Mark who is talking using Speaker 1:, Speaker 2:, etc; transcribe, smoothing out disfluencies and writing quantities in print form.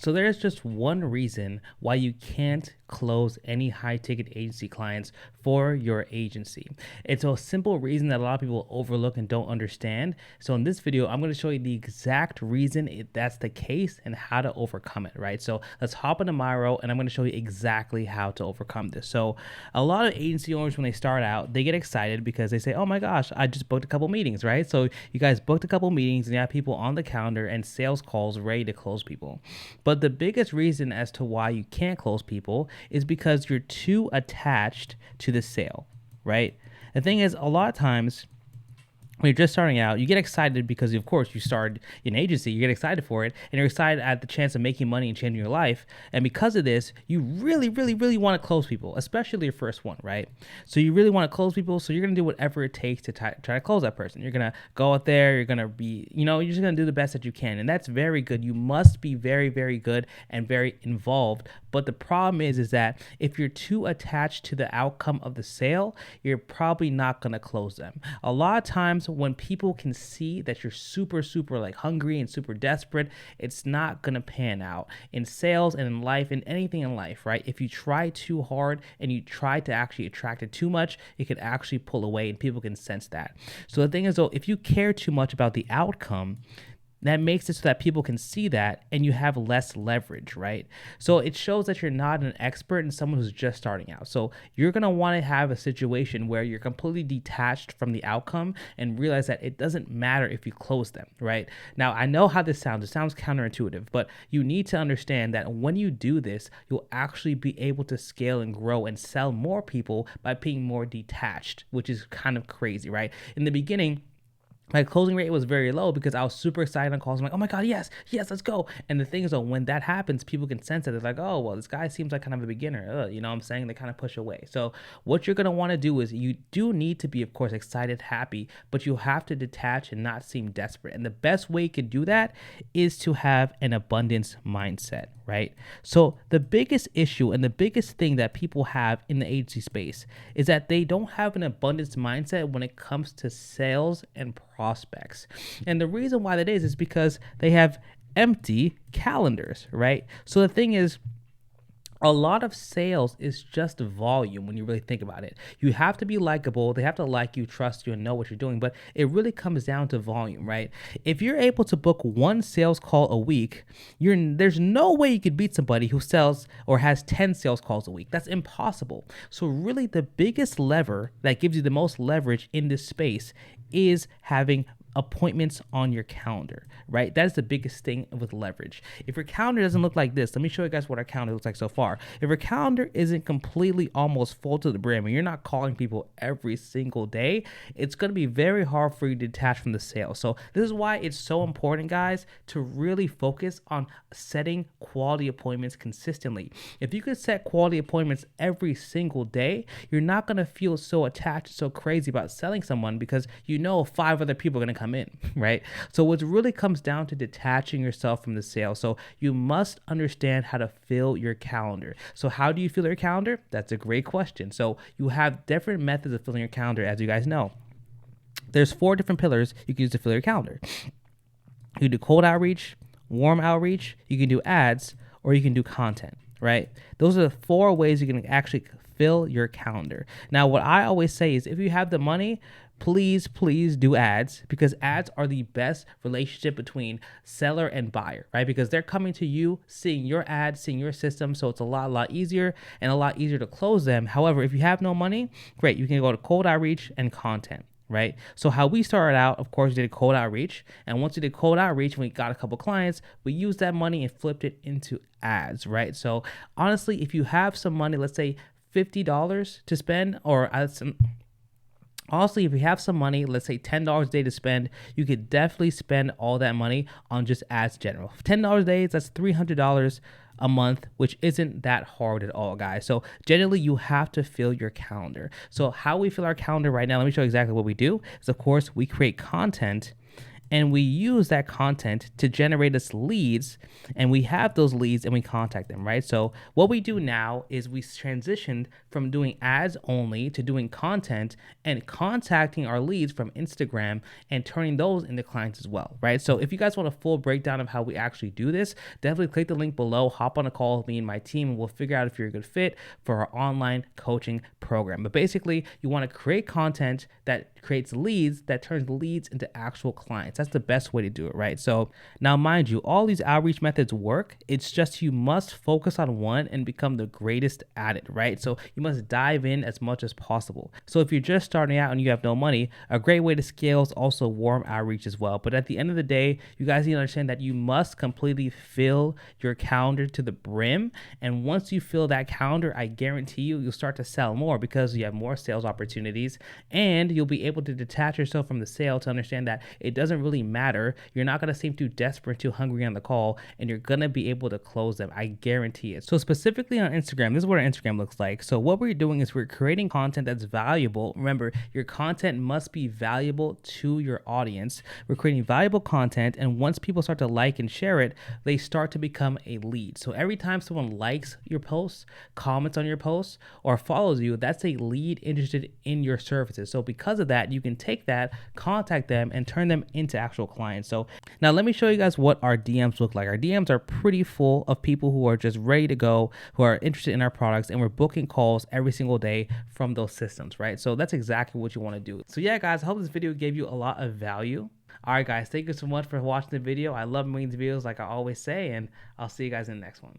Speaker 1: So there's just one reason why you can't close any high ticket agency clients for your agency. It's a simple reason that a lot of people overlook and don't understand. So in this video, I'm going to show you the exact reason that's the case and how to overcome it, right? So let's hop into Miro and I'm going to show you exactly how to overcome this. So a lot of agency owners, when they start out, they get excited because they say, oh my gosh, I just booked a couple meetings, right? So you guys booked a couple meetings and you have people on the calendar and sales calls ready to close people. But the biggest reason as to why you can't close people is because you're too attached to the sale, right? The thing is, a lot of times when you're just starting out, you get excited because, of course, you started an agency, you get excited for it, and you're excited at the chance of making money and changing your life. And because of this, you really, really, really want to close people, especially your first one, right? So you really want to close people, so you're going to do whatever it takes to try to close that person. You're going to go out there, you're going to be, you're just going to do the best that you can. And that's very good. You must be very, very good and very involved. But the problem is that if you're too attached to the outcome of the sale, you're probably not going to close them. A lot of times, when people can see that you're super like hungry and super desperate, it's not gonna pan out in sales and in life and anything in life, right? If you try too hard and you try to actually attract it too much, it could actually pull away and people can sense that. So the thing is though, if you care too much about the outcome, that makes it so that people can see that and you have less leverage, right? So it shows that you're not an expert and someone who's just starting out. So you're going to want to have a situation where you're completely detached from the outcome and realize that it doesn't matter if you close them, right? Now, I know how this sounds. It sounds counterintuitive, but you need to understand that when you do this, you'll actually be able to scale and grow and sell more people by being more detached, which is kind of crazy, right? In the beginning, my closing rate was very low because I was super excited on calls. I'm like, oh my God, yes, let's go. And the thing is, though, when that happens, people can sense it. They're like, oh, well, this guy seems like kind of a beginner. You know what I'm saying? They kind of push away. So what you're going to want to do is you do need to be, of course, excited, happy, but you have to detach and not seem desperate. And the best way you can do that is to have an abundance mindset, right? So the biggest issue and the biggest thing that people have in the agency space is that they don't have an abundance mindset when it comes to sales and prospects. And the reason why that is because they have empty calendars, right? So the thing is, a lot of sales is just volume when you really think about it. You have to be likable. They have to like you, trust you, and know what you're doing. But it really comes down to volume, right? If you're able to book one sales call a week, there's no way you could beat somebody who sells or has 10 sales calls a week. That's impossible. So really the biggest lever that gives you the most leverage in this space is having appointments on your calendar, right? That is the biggest thing with leverage. If your calendar doesn't look like this, let me show you guys what our calendar looks like so far. If your calendar isn't completely almost full to the brim and you're not calling people every single day, it's going to be very hard for you to detach from the sale. So this is why it's so important, guys, to really focus on setting quality appointments consistently. If you could set quality appointments every single day, you're not going to feel so attached, so crazy about selling someone because you know 5 other people are going to come in, right? So it really comes down to detaching yourself from the sale. So you must understand how to fill your calendar. So how do you fill your calendar? That's a great question. So you have different methods of filling your calendar, as you guys know. There's 4 different pillars you can use to fill your calendar. You can do cold outreach, warm outreach, you can do ads, or you can do content, right? Those are the 4 ways you can actually fill your calendar. Now, what I always say is if you have the money, please do ads, because ads are the best relationship between seller and buyer, right? Because they're coming to you, seeing your ads, seeing your system. So it's a lot easier and a lot easier to close them. However, if you have no money, great. You can go to cold outreach and content, right? So how we started out, of course, we did cold outreach. And once we did cold outreach, we got a couple clients, we used that money and flipped it into ads, right? So honestly, if you have some money, let's say $50 to spend, or honestly, if you have some money, let's say $10 a day to spend, you could definitely spend all that money on just ads general. $10 a day, that's $300 a month, which isn't that hard at all, guys. So generally, you have to fill your calendar. So how we fill our calendar right now, let me show you exactly what we do. Is of course, we create content and we use that content to generate us leads, and we have those leads and we contact them, right? So what we do now is we transitioned from doing ads only to doing content and contacting our leads from Instagram and turning those into clients as well, right? So if you guys want a full breakdown of how we actually do this, definitely click the link below, hop on a call with me and my team, and we'll figure out if you're a good fit for our online coaching program. But basically, you want to create content that creates leads, that turns leads into actual clients. That's the best way to do it, right? So now, mind you, all these outreach methods work. It's just you must focus on one and become the greatest at it, right? So you must dive in as much as possible. So if you're just starting out and you have no money, a great way to scale is also warm outreach as well. But at the end of the day, you guys need to understand that you must completely fill your calendar to the brim. And once you fill that calendar, I guarantee you'll start to sell more because you have more sales opportunities, and you'll be able to detach yourself from the sale to understand that it doesn't really matter. You're not going to seem too desperate, too hungry on the call, and you're going to be able to close them. I guarantee it. So specifically on Instagram, this is what our Instagram looks like. So what we're doing is we're creating content that's valuable. Remember, your content must be valuable to your audience. We're creating valuable content, and once people start to like and share it, they start to become a lead. So every time someone likes your posts, comments on your posts, or follows you, that's a lead interested in your services. So because of that, you can take that, contact them, and turn them into actual clients. So now let me show you guys what our DMs look like. Our DMs are pretty full of people who are just ready to go, who are interested in our products, and we're booking calls every single day from those systems, right? So that's exactly what you want to do. So yeah, guys, I hope this video gave you a lot of value. All right, guys, thank you so much for watching the video. I love making these videos like I always say, and I'll see you guys in the next one.